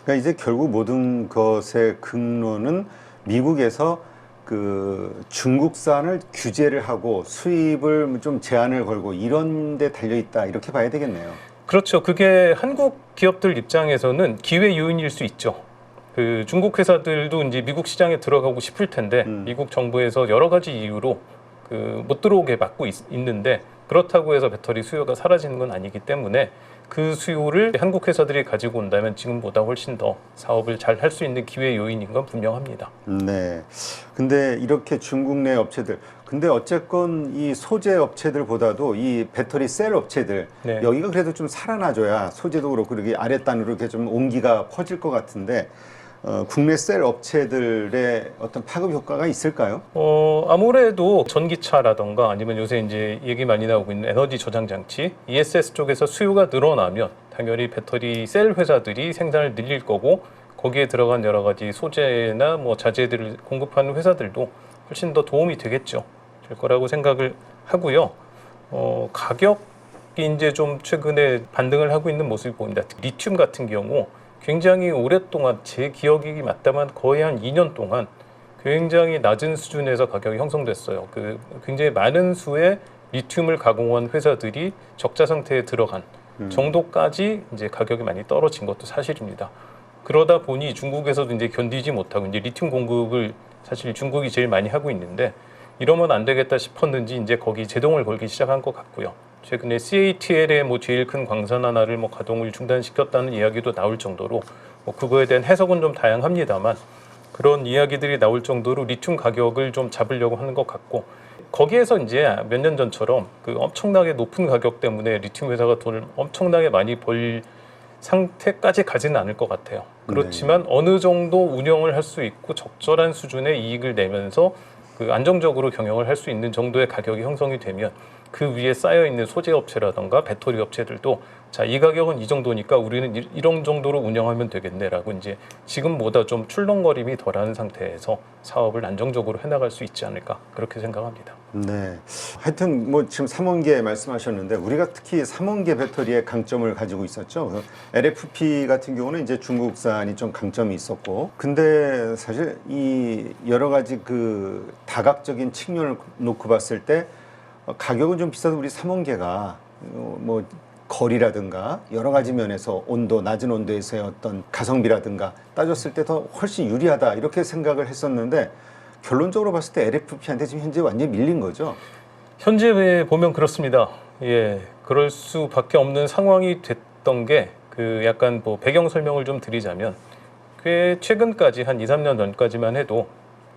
그러니까 이제 결국 모든 것의 근원은 미국에서 그 중국산을 규제를 하고 수입을 좀 제한을 걸고 이런 데 달려 있다 이렇게 봐야 되겠네요. 그렇죠. 그게 한국 기업들 입장에서는 기회 요인일 수 있죠. 그 중국 회사들도 이제 미국 시장에 들어가고 싶을 텐데 미국 정부에서 여러 가지 이유로 그 못 들어오게 막고 있는데 그렇다고 해서 배터리 수요가 사라지는 건 아니기 때문에 그 수요를 한국 회사들이 가지고 온다면 지금보다 훨씬 더 사업을 잘 할 수 있는 기회 요인인 건 분명합니다. 네. 근데 이렇게 중국 내 업체들, 근데 어쨌건 이 소재 업체들보다도 이 배터리 셀 업체들, 네. 여기가 그래도 좀 살아나줘야 소재도 그렇고 이렇게 아랫단으로 이렇게 좀 온기가 퍼질 것 같은데, 국내 셀 업체들의 어떤 파급 효과가 있을까요? 아무래도 전기차라던가 아니면 요새 이제 얘기 많이 나오고 있는 에너지 저장 장치, ESS 쪽에서 수요가 늘어나면 당연히 배터리 셀 회사들이 생산을 늘릴 거고 거기에 들어간 여러 가지 소재나 뭐 자재들을 공급하는 회사들도 훨씬 더 도움이 되겠죠. 될 거라고 생각을 하고요. 가격이 이제 좀 최근에 반등을 하고 있는 모습이 보입니다. 리튬 같은 경우 굉장히 오랫동안 제 기억이 맞다면 거의 한 2년 동안 굉장히 낮은 수준에서 가격이 형성됐어요. 그 굉장히 많은 수의 리튬을 가공한 회사들이 적자 상태에 들어간 정도까지 이제 가격이 많이 떨어진 것도 사실입니다. 그러다 보니 중국에서도 이제 견디지 못하고 이제 리튬 공급을 사실 중국이 제일 많이 하고 있는데 이러면 안 되겠다 싶었는지 이제 거기 제동을 걸기 시작한 것 같고요. 최근에 CATL의 뭐 제일 큰 광산 하나를 뭐 가동을 중단시켰다는 이야기도 나올 정도로 뭐 그거에 대한 해석은 좀 다양합니다만 그런 이야기들이 나올 정도로 리튬 가격을 좀 잡으려고 하는 것 같고 거기에서 이제 몇 년 전처럼 그 엄청나게 높은 가격 때문에 리튬 회사가 돈을 엄청나게 많이 벌 상태까지 가지는 않을 것 같아요. 그렇지만 어느 정도 운영을 할 수 있고 적절한 수준의 이익을 내면서 그 안정적으로 경영을 할 수 있는 정도의 가격이 형성이 되면 그 위에 쌓여 있는 소재 업체라던가 배터리 업체들도 자, 이 가격은 이 정도니까 우리는 이런 정도로 운영하면 되겠네라고 이제 지금보다 좀 출렁거림이 덜한 상태에서 사업을 안정적으로 해나갈 수 있지 않을까 그렇게 생각합니다. 네. 하여튼 뭐 지금 삼원계 말씀하셨는데 우리가 특히 삼원계 배터리의 강점을 가지고 있었죠. LFP 같은 경우는 이제 중국산이 좀 강점이 있었고, 근데 사실 이 여러 가지 그 다각적인 측면을 놓고 봤을 때 가격은 좀 비싸도 우리 삼원계가 뭐 거리라든가 여러 가지 면에서 온도, 낮은 온도에서의 어떤 가성비라든가 따졌을 때 더 훨씬 유리하다 이렇게 생각을 했었는데 결론적으로 봤을 때 LFP한테 지금 현재 완전히 밀린 거죠. 현재 보면 그렇습니다. 예, 그럴 수밖에 없는 상황이 됐던 게 그 약간 뭐 배경 설명을 좀 드리자면 꽤 최근까지 한 2, 3년 전까지만 해도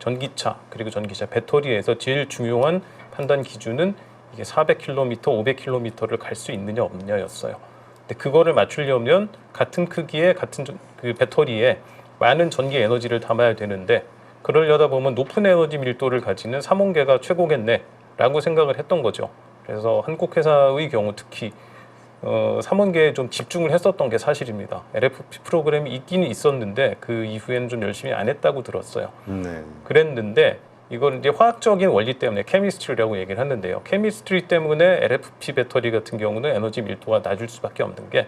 전기차 그리고 전기차 배터리에서 제일 중요한 판단 기준은 이게 400km, 500km를 갈 수 있느냐 없느냐였어요. 근데 그거를 맞추려면 같은 크기의 같은 그 배터리에 많은 전기 에너지를 담아야 되는데 그러려다 보면 높은 에너지 밀도를 가지는 삼원계가 최고겠네라고 생각을 했던 거죠. 그래서 한국 회사의 경우 특히 삼원계에 좀 집중을 했었던 게 사실입니다. LFP 프로그램이 있기는 있었는데 그 이후에는 좀 열심히 안 했다고 들었어요. 네. 그랬는데 이걸 이제 화학적인 원리 때문에 케미스트리라고 얘기를 하는데요. 케미스트리 때문에 LFP 배터리 같은 경우는 에너지 밀도가 낮을 수밖에 없는 게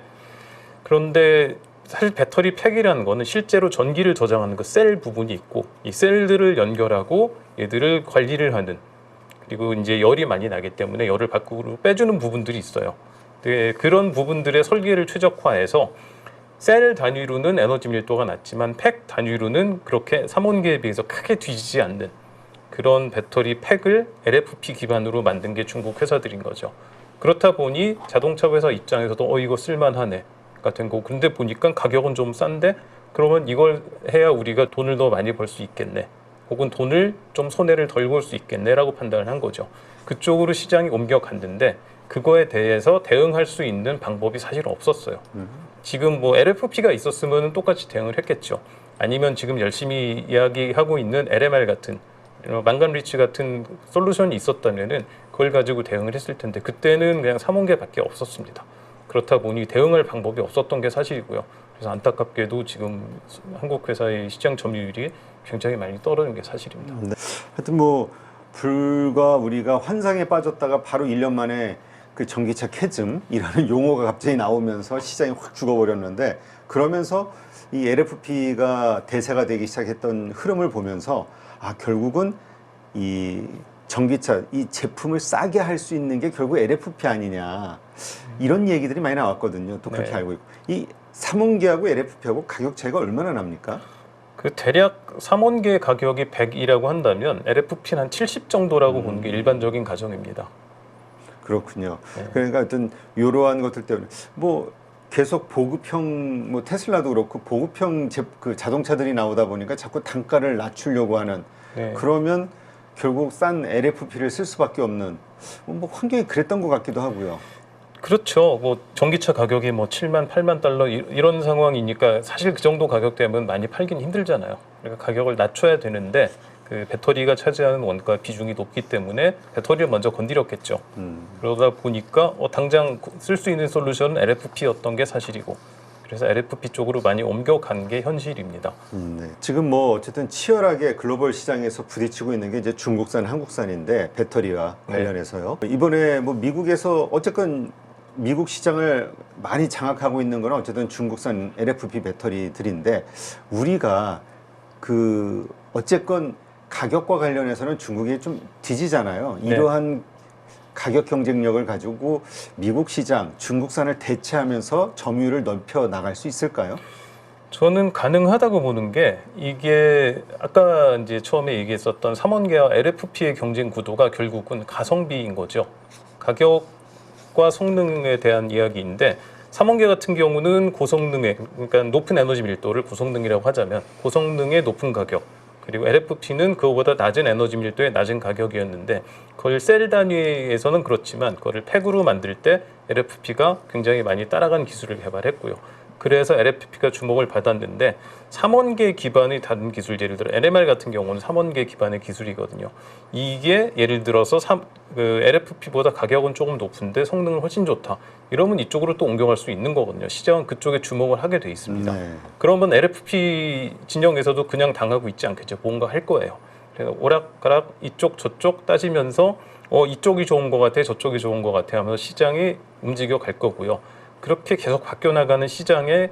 그런데 사실 배터리 팩이라는 거는 실제로 전기를 저장하는 그 셀 부분이 있고 이 셀들을 연결하고 얘들을 관리를 하는 그리고 이제 열이 많이 나기 때문에 열을 밖으로 빼주는 부분들이 있어요. 네, 그런 부분들의 설계를 최적화해서 셀 단위로는 에너지 밀도가 낮지만 팩 단위로는 그렇게 삼원계에 비해서 크게 뒤지지 않는 그런 배터리 팩을 LFP 기반으로 만든 게 중국 회사들인 거죠. 그렇다 보니 자동차 회사 입장에서도 이거 쓸만하네 같은 거. 근데 보니까 가격은 좀 싼데 그러면 이걸 해야 우리가 돈을 더 많이 벌 수 있겠네. 혹은 돈을 좀 손해를 덜 볼 수 있겠네라고 판단을 한 거죠. 그쪽으로 시장이 옮겨갔는데 그거에 대해서 대응할 수 있는 방법이 사실 없었어요. 지금 뭐 LFP가 있었으면 똑같이 대응을 했겠죠. 아니면 지금 열심히 이야기하고 있는 LMR 같은 망간 리치 같은 솔루션이 있었다면은 그걸 가지고 대응을 했을 텐데 그때는 그냥 삼원계밖에 없었습니다. 그렇다 보니 대응할 방법이 없었던 게 사실이고요. 그래서 안타깝게도 지금 한국 회사의 시장 점유율이 굉장히 많이 떨어진 게 사실입니다. 네. 하여튼 뭐 불과 우리가 환상에 빠졌다가 바로 1년 만에 그 전기차 캐즘이라는 용어가 갑자기 나오면서 시장이 확 죽어버렸는데 그러면서 이 LFP가 대세가 되기 시작했던 흐름을 보면서 아 결국은 이 전기차 이 제품을 싸게 할 수 있는 게 결국 LFP 아니냐 이런 얘기들이 많이 나왔거든요. 또 그렇게 네. 알고 있고 이 삼원계하고 LFP하고 가격 차이가 얼마나 납니까? 그 대략 3원계 가격이 100이라고 한다면 LFP는 한 70 정도라고 보는 게 일반적인 가정입니다. 그렇군요. 네. 그러니까 어떤 이러한 것들 때문에 뭐 계속 보급형 뭐 테슬라도 그렇고 보급형 그 자동차들이 나오다 보니까 자꾸 단가를 낮추려고 하는 네. 그러면 결국 싼 LFP를 쓸 수밖에 없는 뭐 환경이 그랬던 것 같기도 하고요. 그렇죠. 뭐 전기차 가격이 뭐 7만, 8만 달러 이런 상황이니까 사실 그 정도 가격대면 많이 팔긴 힘들잖아요. 그러니까 가격을 낮춰야 되는데 그 배터리가 차지하는 원가 비중이 높기 때문에 배터리를 먼저 건드렸겠죠. 그러다 보니까 당장 쓸 수 있는 솔루션은 LFP였던 게 사실이고 그래서 LFP 쪽으로 많이 옮겨간 게 현실입니다. 네. 지금 뭐 어쨌든 치열하게 글로벌 시장에서 부딪히고 있는 게 이제 중국산, 한국산인데 배터리와 관련해서요. 이번에 뭐 미국에서 어쨌건 미국 시장을 많이 장악하고 있는 건 어쨌든 중국산 LFP 배터리들인데 우리가 그 어쨌건 가격과 관련해서는 중국이 좀 뒤지잖아요. 네. 이러한 가격 경쟁력을 가지고 미국 시장, 중국산을 대체하면서 점유율을 넓혀 나갈 수 있을까요? 저는 가능하다고 보는 게 이게 아까 이제 처음에 얘기했었던 3원계와 LFP의 경쟁 구도가 결국은 가성비인 거죠. 가격과 성능에 대한 이야기인데 3원계 같은 경우는 고성능의 그러니까 높은 에너지 밀도를 고성능이라고 하자면 고성능의 높은 가격 그리고 LFP는 그거보다 낮은 에너지 밀도의 낮은 가격이었는데 그걸 셀 단위에서는 그렇지만 그거를 팩으로 만들 때 LFP가 굉장히 많이 따라간 기술을 개발했고요. 그래서 LFP가 주목을 받았는데 3원계 기반의 다른 기술 예를 들어 NMR 같은 경우는 3원계 기반의 기술이거든요. 이게 예를 들어서 LFP보다 가격은 조금 높은데 성능은 훨씬 좋다. 이러면 이쪽으로 또 옮겨갈 수 있는 거거든요. 시장은 그쪽에 주목을 하게 돼 있습니다. 네. 그러면 LFP 진영에서도 그냥 당하고 있지 않겠죠. 뭔가 할 거예요. 그래서 오락가락 이쪽 저쪽 따지면서 이쪽이 좋은 것 같아 저쪽이 좋은 것 같아 하면서 시장이 움직여 갈 거고요. 그렇게 계속 바뀌어 나가는 시장에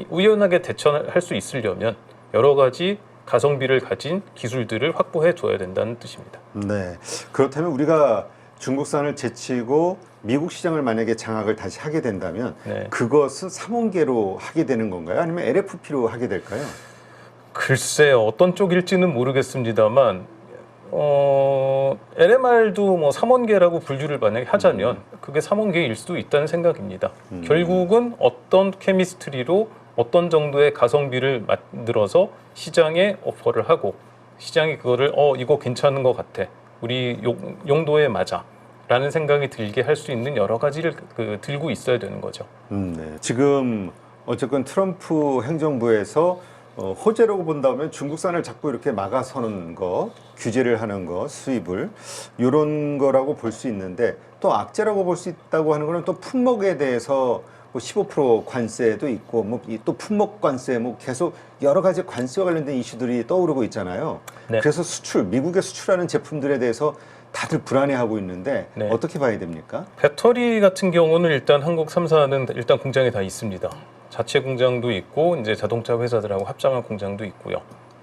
우연하게 대처할 수 있으려면 여러 가지 가성비를 가진 기술들을 확보해 둬야 된다는 뜻입니다. 네. 그렇다면 우리가 중국산을 제치고 미국 시장을 만약에 장악을 다시 하게 된다면 네. 그것은 3원계로 하게 되는 건가요? 아니면 LFP로 하게 될까요? 글쎄요, 어떤 쪽일지는 모르겠습니다만 NMR도 뭐 3원계라고 분류를 만약에 하자면 그게 3원계일 수도 있다는 생각입니다. 결국은 어떤 케미스트리로 어떤 정도의 가성비를 만들어서 시장에 오퍼를 하고 시장이 그거를 이거 괜찮은 것 같아. 우리 용도에 맞아. 라는 생각이 들게 할 수 있는 여러 가지를 들고 있어야 되는 거죠. 네. 지금 어쨌건 트럼프 행정부에서 호재라고 본다면 중국산을 자꾸 이렇게 막아서는 거, 규제를 하는 거, 수입을 이런 거라고 볼 수 있는데 또 악재라고 볼 수 있다고 하는 거는 또 품목에 대해서 뭐 15% 관세도 있고 뭐 또 품목 관세 뭐 계속 여러 가지 관세와 관련된 이슈들이 떠오르고 있잖아요. 네. 그래서 미국에 수출하는 제품들에 대해서 다들 불안해하고 있는데 네. 어떻게 봐야 됩니까? 배터리 같은 경우는 일단 한국 3사는 일단 공장이 다 있습니다. 자체 공장도 있고 이제 자동차 회사들하고 합장한 공장도 있고요.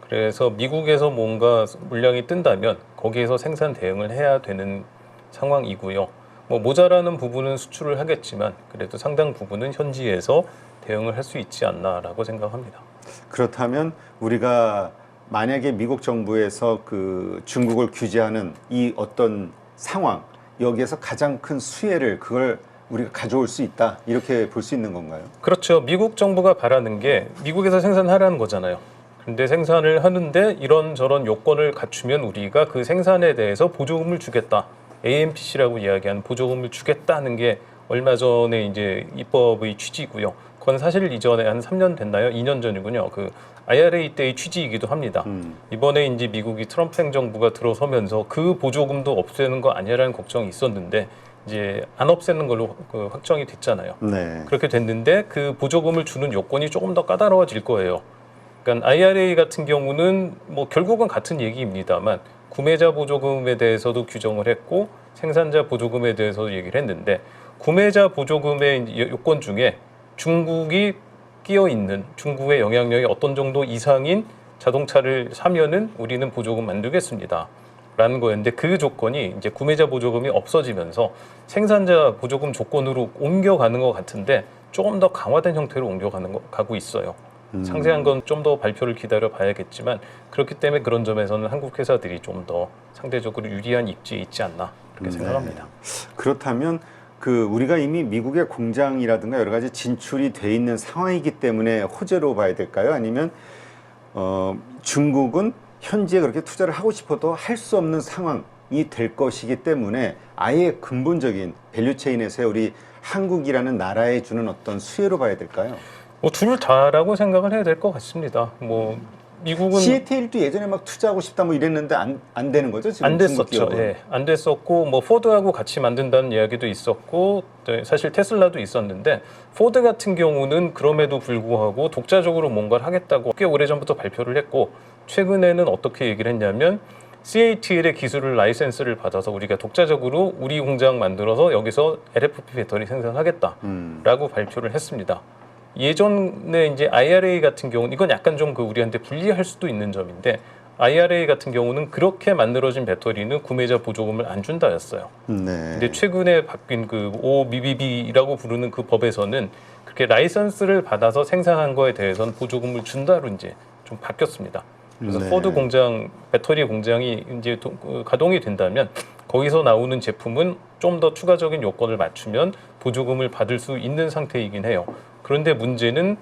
그래서 미국에서 뭔가 물량이 뜬다면 거기에서 생산 대응을 해야 되는 상황이고요. 뭐 모자라는 부분은 수출을 하겠지만 그래도 상당 부분은 현지에서 대응을 할 수 있지 않나라고 생각합니다. 그렇다면 우리가 만약에 미국 정부에서 그 중국을 규제하는 이 어떤 상황 여기에서 가장 큰 수혜를 그걸 우리가 가져올 수 있다 이렇게 볼 수 있는 건가요? 그렇죠. 미국 정부가 바라는 게 미국에서 생산하라는 거잖아요. 근데 생산을 하는데 이런저런 요건을 갖추면 우리가 그 생산에 대해서 보조금을 주겠다. AMPC라고 이야기하는 보조금을 주겠다는 게 얼마 전에 이제 입법의 취지고요. 그건 사실 이전에 한 3년 됐나요? 2년 전이군요. 그 IRA 때의 취지이기도 합니다. 이번에 이제 미국이 트럼프 행정부가 들어서면서 그 보조금도 없애는 거 아니라는 걱정이 있었는데 이제 안 없애는 걸로 확정이 됐잖아요. 네. 그렇게 됐는데 그 보조금을 주는 요건이 조금 더 까다로워질 거예요. 그러니까 IRA 같은 경우는 뭐 결국은 같은 얘기입니다만 구매자 보조금에 대해서도 규정을 했고 생산자 보조금에 대해서 얘기를 했는데 구매자 보조금의 이제 요건 중에 중국이 끼어 있는 중국의 영향력이 어떤 정도 이상인 자동차를 사면은 우리는 보조금 안 주겠습니다. 라는 거였는데 그 조건이 이제 구매자 보조금이 없어지면서 생산자 보조금 조건으로 옮겨가는 것 같은데 조금 더 강화된 형태로 가고 있어요. 상세한 건 좀 더 발표를 기다려 봐야겠지만 그렇기 때문에 그런 점에서는 한국 회사들이 좀 더 상대적으로 유리한 입지에 있지 않나 그렇게 생각합니다. 그렇다면 그 우리가 이미 미국의 공장이라든가 여러 가지 진출이 돼 있는 상황이기 때문에 호재로 봐야 될까요? 아니면 중국은 현재 그렇게 투자를 하고 싶어도 할 수 없는 상황이 될 것이기 때문에 아예 근본적인 밸류체인에서 우리 한국이라는 나라에 주는 어떤 수혜로 봐야 될까요? 뭐 둘 다라고 생각을 해야 될 것 같습니다. 뭐 미국은 CATL도 예전에 막 투자하고 싶다 뭐 이랬는데 안 되는 거죠? 지금 안 중국 됐었죠. 기업은? 예, 안 됐었고 뭐 포드하고 같이 만든다는 이야기도 있었고 또 사실 테슬라도 있었는데 포드 같은 경우는 그럼에도 불구하고 독자적으로 뭔가를 하겠다고 꽤 오래전부터 발표를 했고 최근에는 어떻게 얘기를 했냐면 CATL의 기술을 라이센스를 받아서 우리가 독자적으로 우리 공장 만들어서 여기서 LFP 배터리 생산하겠다라고 발표를 했습니다. 예전에 이제 IRA 같은 경우는 이건 약간 좀 그 우리한테 불리할 수도 있는 점인데 IRA 같은 경우는 그렇게 만들어진 배터리는 구매자 보조금을 안 준다였어요. 네. 근데 최근에 바뀐 그 OBBB라고 부르는 그 법에서는 그렇게 라이선스를 받아서 생산한 거에 대해서는 보조금을 준다로 이제 좀 바뀌었습니다. 그래서 네. 포드 공장, 배터리 공장이 이제 가동이 된다면 거기서 나오는 제품은 좀 더 추가적인 요건을 맞추면 보조금을 받을 수 있는 상태이긴 해요. 그런데 문제는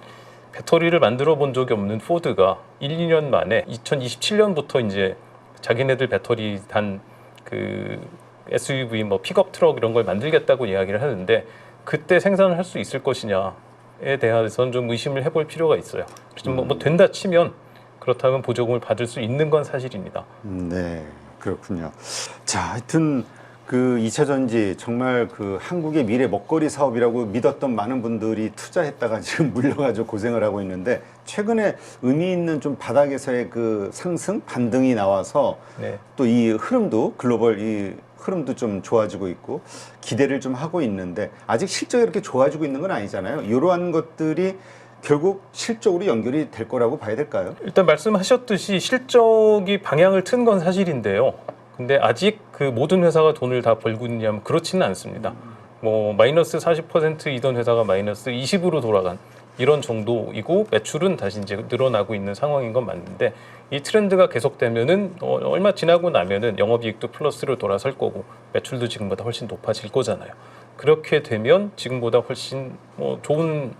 배터리를 만들어 본 적이 없는 포드가 1, 2년 만에 2027년부터 이제 자기네들 배터리 단 그 SUV 뭐 픽업 트럭 이런 걸 만들겠다고 이야기를 하는데 그때 생산을 할 수 있을 것이냐에 대해서는 좀 의심을 해볼 필요가 있어요. 그래서 뭐 된다 치면 그렇다면 보조금을 받을 수 있는 건 사실입니다. 네, 그렇군요. 자, 하여튼 그 2차 전지 정말 그 한국의 미래 먹거리 사업이라고 믿었던 많은 분들이 투자했다가 지금 물려가지고 고생을 하고 있는데 최근에 의미 있는 좀 바닥에서의 그 상승 반등이 나와서 네. 또 이 흐름도 글로벌 이 흐름도 좀 좋아지고 있고 기대를 좀 하고 있는데 아직 실적이 이렇게 좋아지고 있는 건 아니잖아요. 이러한 것들이 결국 실적으로 연결이 될 거라고 봐야 될까요? 일단 말씀하셨듯이 실적이 방향을 튼 건 사실인데요. 근데 아직 그 모든 회사가 돈을 다 벌고 있냐면 그렇지는 않습니다. 뭐 마이너스 40%이던 회사가 마이너스 20으로 돌아간 이런 정도이고 매출은 다시 이제 늘어나고 있는 상황인 건 맞는데 이 트렌드가 계속되면은 얼마 지나고 나면은 영업이익도 플러스로 돌아설 거고 매출도 지금보다 훨씬 높아질 거잖아요. 그렇게 되면 지금보다 훨씬 뭐 좋은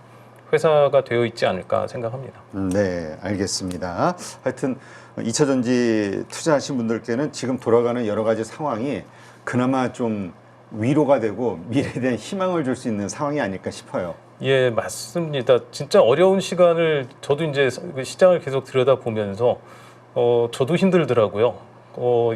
회사가 되어 있지 않을까 생각합니다. 네, 알겠습니다. 하여튼 2차 전지 투자하신 분들께는 지금 돌아가는 여러 가지 상황이 그나마 좀 위로가 되고 미래에 대한 희망을 줄 수 있는 상황이 아닐까 싶어요. 예, 맞습니다. 진짜 어려운 시간을 저도 이제 시장을 계속 들여다보면서 저도 힘들더라고요.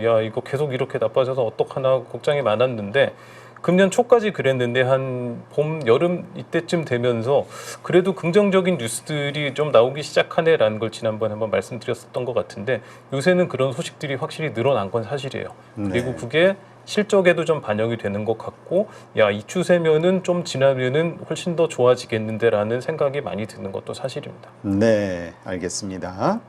야, 이거 계속 이렇게 나빠져서 어떡하나 걱정이 많았는데 금년 초까지 그랬는데 한 봄, 여름 이때쯤 되면서 그래도 긍정적인 뉴스들이 좀 나오기 시작하네라는 걸 지난번에 한번 말씀드렸었던 것 같은데 요새는 그런 소식들이 확실히 늘어난 건 사실이에요. 그리고 그게 실적에도 좀 반영이 되는 것 같고 야, 이 추세면은 좀 지나면은 훨씬 더 좋아지겠는데라는 생각이 많이 드는 것도 사실입니다. 네, 알겠습니다.